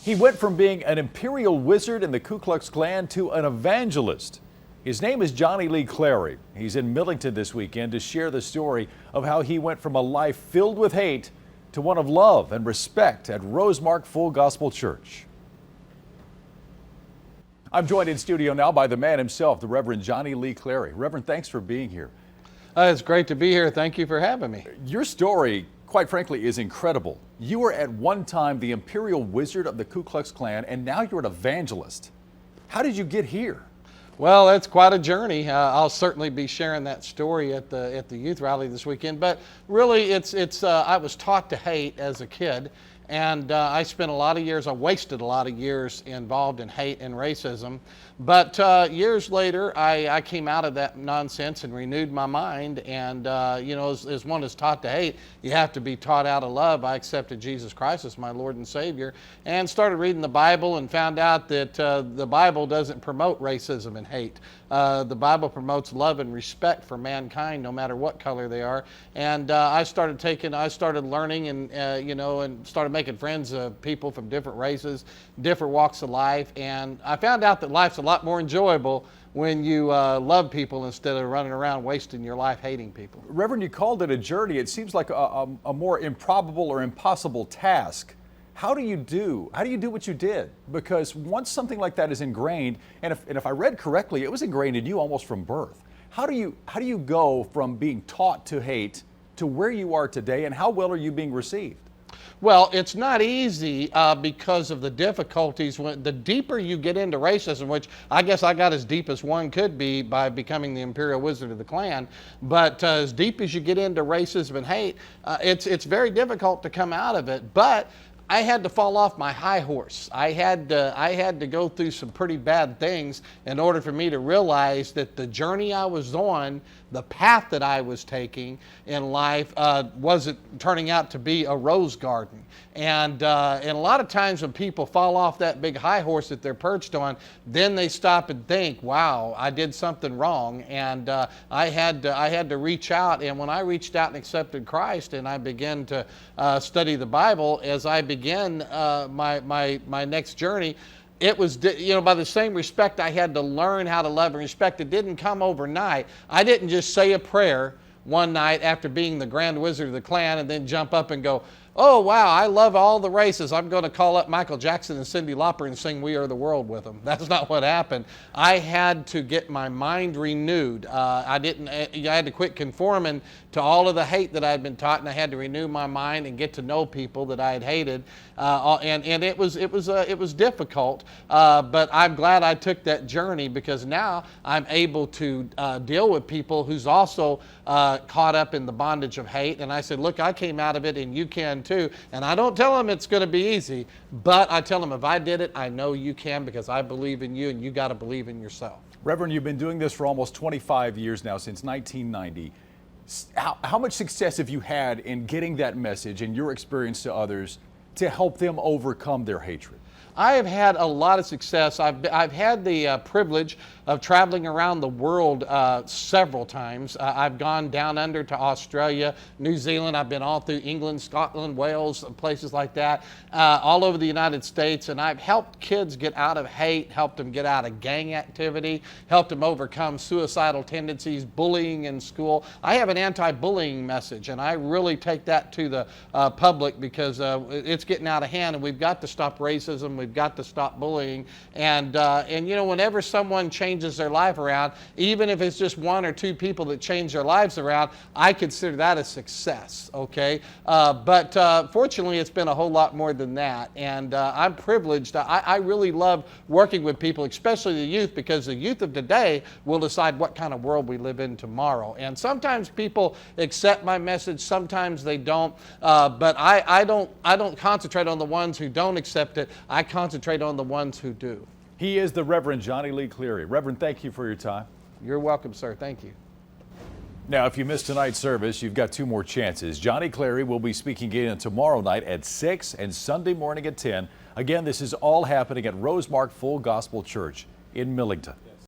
He went from being an Imperial Wizard in the Ku Klux Klan to an evangelist. His name is Johnny Lee Clary. He's in Millington this weekend to share the story of how he went from a life filled with hate to one of love and respect at Rosemark Full Gospel Church. I'm joined in studio now by the man himself, the Reverend Johnny Lee Clary. Reverend, thanks for being here. It's great to be here. Thank you for having me. Your story, quite frankly, is incredible. You were at one time the Imperial Wizard of the Ku Klux Klan, and now you're an evangelist. How did you get here? Well, it's quite a journey. I'll certainly be sharing that story at the youth rally this weekend. But really, I was taught to hate as a kid, and I spent a lot of years, I wasted a lot of years involved in hate and racism. But years later, I came out of that nonsense and renewed my mind. And you know, as one is taught to hate, you have to be taught out of love. I accepted Jesus Christ as my Lord and Savior, and started reading the Bible and found out that the Bible doesn't promote racism and hate. The Bible promotes love and respect for mankind, no matter what color they are. And I started learning, and you know, and started making friends of people from different races, different walks of life. And I found out that life's a lot more enjoyable when you love people instead of running around wasting your life hating people. Reverend, you called it a journey. It seems like a more improbable or impossible task. How do you do what you did? Because once something like that is ingrained, and if I read correctly, it was ingrained in you almost from birth. How do you go from being taught to hate to where you are today, and how well are you being received? Well, it's not easy because of the difficulties. The deeper you get into racism, which I guess I got as deep as one could be by becoming the Imperial Wizard of the Klan, but as deep as you get into racism and hate, it's very difficult to come out of it. But I had to fall off my high horse. I had to go through some pretty bad things in order for me to realize that the journey I was on, the path that I was taking in life, wasn't turning out to be a rose garden. And a lot of times when people fall off that big high horse that they're perched on, then they stop and think, wow, I did something wrong. And I had to reach out. And when I reached out and accepted Christ, and I began to study the Bible, as I began my next journey, it was, you know, by the same respect I had to learn how to love and respect. It didn't come overnight. I didn't just say a prayer one night after being the Grand Wizard of the Klan and then jump up and go, oh, wow, I love all the races. I'm going to call up Michael Jackson and Cyndi Lauper and sing We Are the World with them. That's not what happened. I had to get my mind renewed. I had to quit conforming to all of the hate that I had been taught, and I had to renew my mind and get to know people that I had hated. And it was difficult, but I'm glad I took that journey, because now I'm able to deal with people who's also caught up in the bondage of hate. And I said, look, I came out of it, and you can too. And I don't tell them it's going to be easy, but I tell them if I did it, I know you can, because I believe in you, and you got to believe in yourself. Reverend, you've been doing this for almost 25 years now, since 1990. How much success have you had in getting that message and your experience to others to help them overcome their hatred? I have had a lot of success. I've had the privilege of traveling around the world several times. I've gone down under to Australia, New Zealand. I've been all through England, Scotland, Wales, places like that, all over the United States. And I've helped kids get out of hate, helped them get out of gang activity, helped them overcome suicidal tendencies, bullying in school. I have an anti-bullying message, and I really take that to the public, because it's getting out of hand, and we've got to stop racism. We've got to stop bullying. And you know, whenever someone changes their life around, even if it's just one or two people that change their lives around, I consider that a success, okay? But fortunately, it's been a whole lot more than that. And I'm privileged. I really love working with people, especially the youth, because the youth of today will decide what kind of world we live in tomorrow. And sometimes people accept my message, sometimes they don't. But I don't concentrate on the ones who don't accept it. I concentrate on the ones who do. He is the Reverend Johnny Lee Clary. Reverend, thank you for your time. You're welcome, sir. Thank you. Now, if you missed tonight's service, you've got two more chances. Johnny Clary will be speaking again tomorrow night at 6 and Sunday morning at 10. Again, this is all happening at Rosemark Full Gospel Church in Millington.